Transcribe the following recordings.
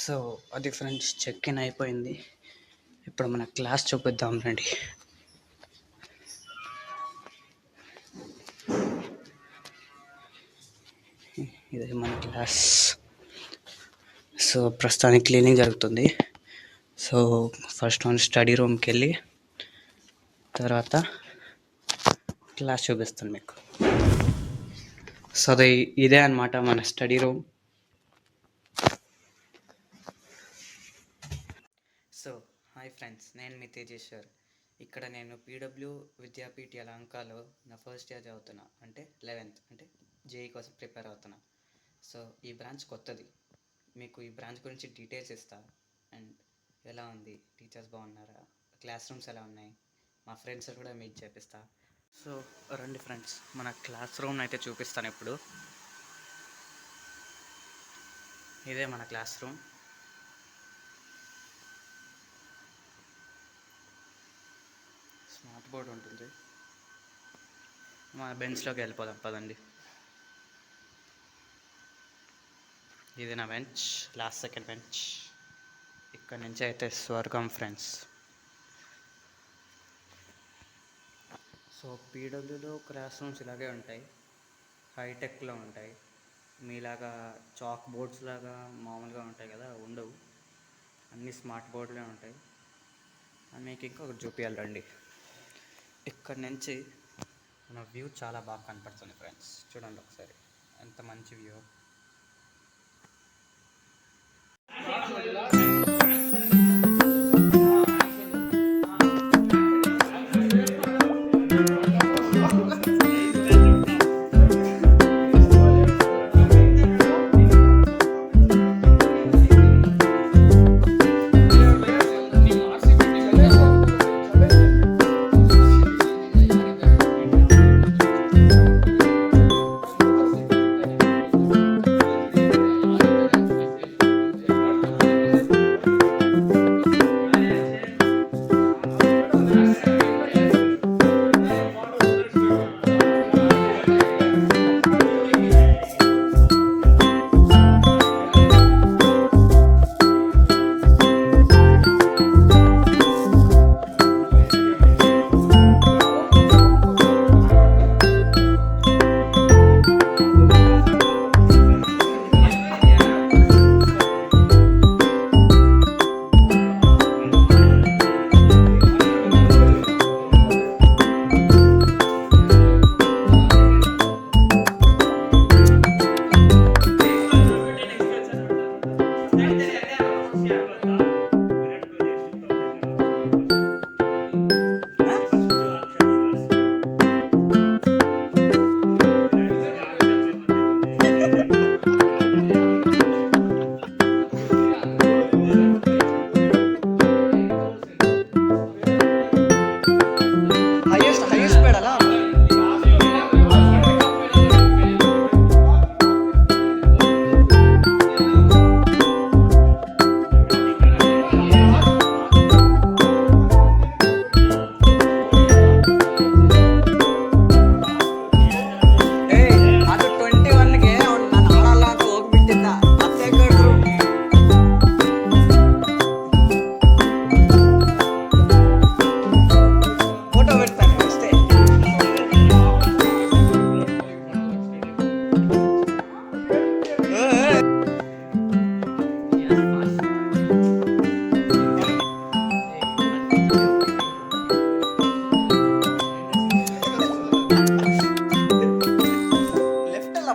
So అది friends, check in అయిపోయింది. ఇప్పుడు మన క్లాస్ చూపిద్దాం రండి. ఇదే మన క్లాస్. సో ప్రస్తుతానికి క్లీనింగ్ జరుగుతుంది. సో ఫస్ట్ వన్ స్టడీ రూమ్కి వెళ్ళి తర్వాత క్లాస్ చూపిస్తాను మీకు. సో ఇదే అనమాట మన study room. So hi friends, నేను మీ తేజేశ్వర్. ఇక్కడ నేను పీడబ్ల్యూ విద్యాపీఠ యలహంకలో నా ఫస్ట్ ఇయర్ చదువుతున్నా, అంటే 11th, అంటే జేఈ కోసం ప్రిపేర్ అవుతున్నా. సో ఈ బ్రాంచ్ కొత్తది. మీకు ఈ బ్రాంచ్ గురించి డీటెయిల్స్ ఇస్తా. అండ్ ఎలా ఉంది, టీచర్స్ బాగున్నారా, క్లాస్ రూమ్స్ ఎలా ఉన్నాయి, మా ఫ్రెండ్స్ కూడా మీట్ చేపిస్తా. సో రండి ఫ్రెండ్స్, మన క్లాస్ రూమ్ అయితే చూపిస్తాను ఇప్పుడు. ఇదే మన క్లాస్ రూమ్. స్మార్ట్ బోర్డ్ ఉంటుంది. మన బెంచ్లోకి వెళ్ళిపోదాం పదండి. ఇది నా బెంచ్, లాస్ట్ సెకండ్ బెంచ్. ఇక్కడ నుంచి అయితే స్వర్గం ఫ్రెండ్స్. సో పీడబ్ల్యూలో క్లాస్ రూమ్స్ ఇలాగే ఉంటాయి, హైటెక్లో ఉంటాయి. మీలాగా చాక్ బోర్డ్స్ లాగా మామూలుగా ఉంటాయి కదా, ఉండవు. అన్నీ స్మార్ట్ బోర్డులే ఉంటాయి. అని మీకు ఇంకొకటి చూపించాలి రండి. ఇక్కడ నుంచి మన వ్యూ చాలా బాగా కనపడుతుంది ఫ్రెండ్స్. చూడండి ఒకసారి, ఎంత మంచి view.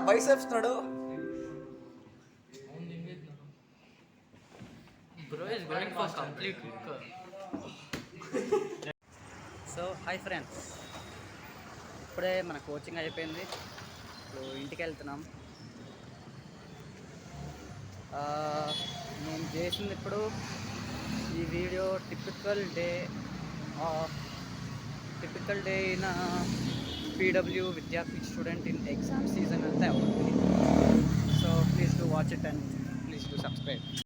Biceps Bro is going for complete worker. So hi friends, ఇప్పుడే మన కోచింగ్ అయిపోయింది. ఇప్పుడు ఇంటికి వెళ్తున్నాం. నేను చేసింది ఇప్పుడు ఈ video typical day in PW Vidyapeeth student in exam season అంతా అవుతుంది. So please do watch it and please do subscribe.